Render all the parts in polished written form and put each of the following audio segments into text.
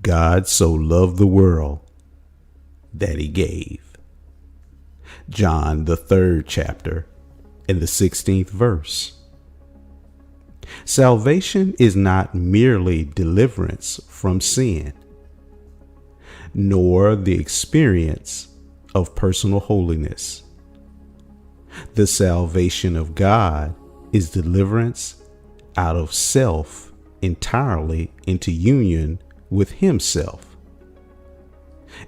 God so loved the world that he gave. John, the 3rd chapter and the 16th verse. Salvation is not merely deliverance from sin, nor the experience of personal holiness. The salvation of God is deliverance out of self entirely into union with himself.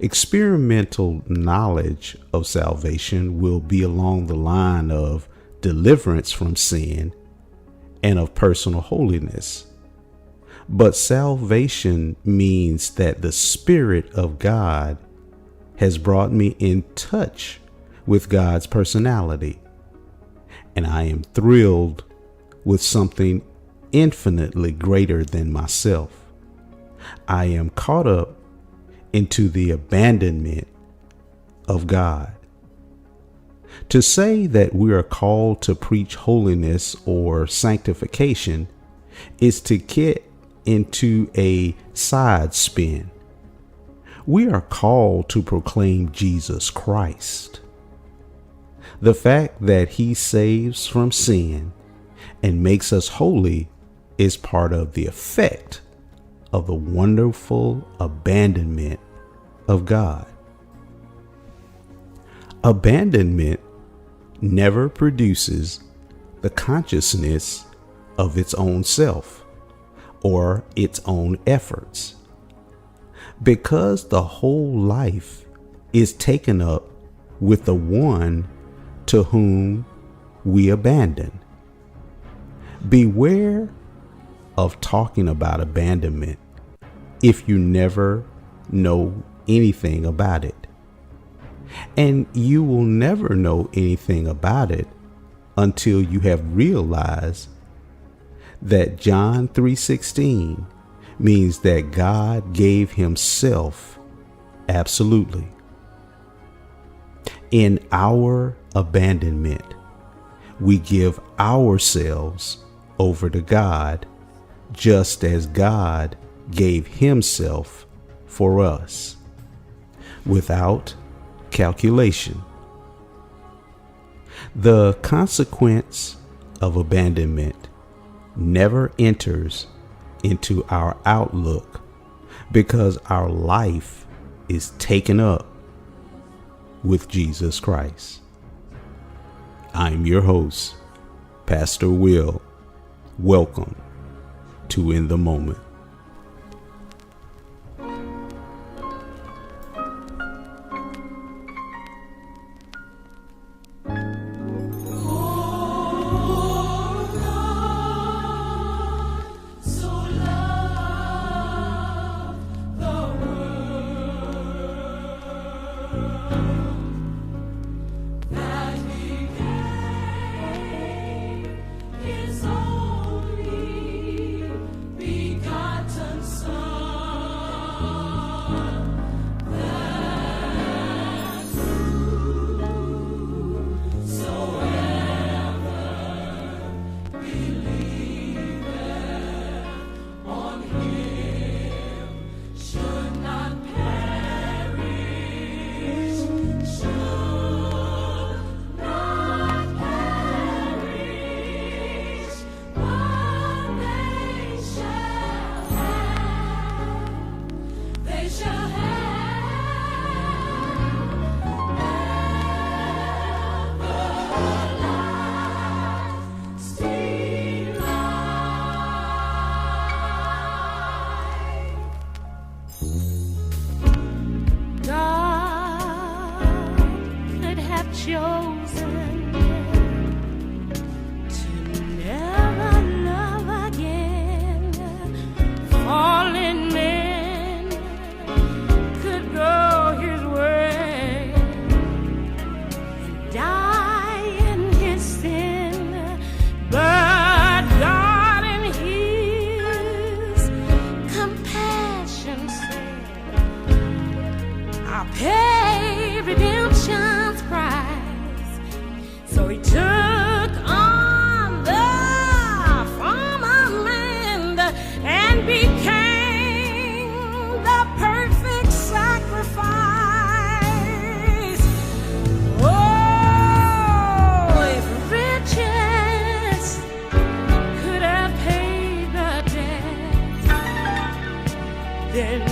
Experimental knowledge of salvation will be along the line of deliverance from sin and of personal holiness. But salvation means that the Spirit of God has brought me in touch with God's personality, and I am thrilled with something infinitely greater than myself. I am caught up into the abandonment of God. To say that we are called to preach holiness or sanctification is to get into a side spin. We are called to proclaim Jesus Christ. The fact that he saves from sin and makes us holy is part of the effect of the wonderful abandonment of God. Abandonment never produces the consciousness of its own self or its own efforts, because the whole life is taken up with the one to whom we abandon. Beware of talking about abandonment if you never know anything about it. And you will never know anything about it until you have realized that John 3:16 means that God gave himself absolutely. In our abandonment, we give ourselves over to God, just as God gave himself for us, without calculation. The consequence of abandonment never enters into our outlook because our life is taken up with Jesus Christ. I'm your host, Pastor Will. Welcome to In the Moment. Became the again.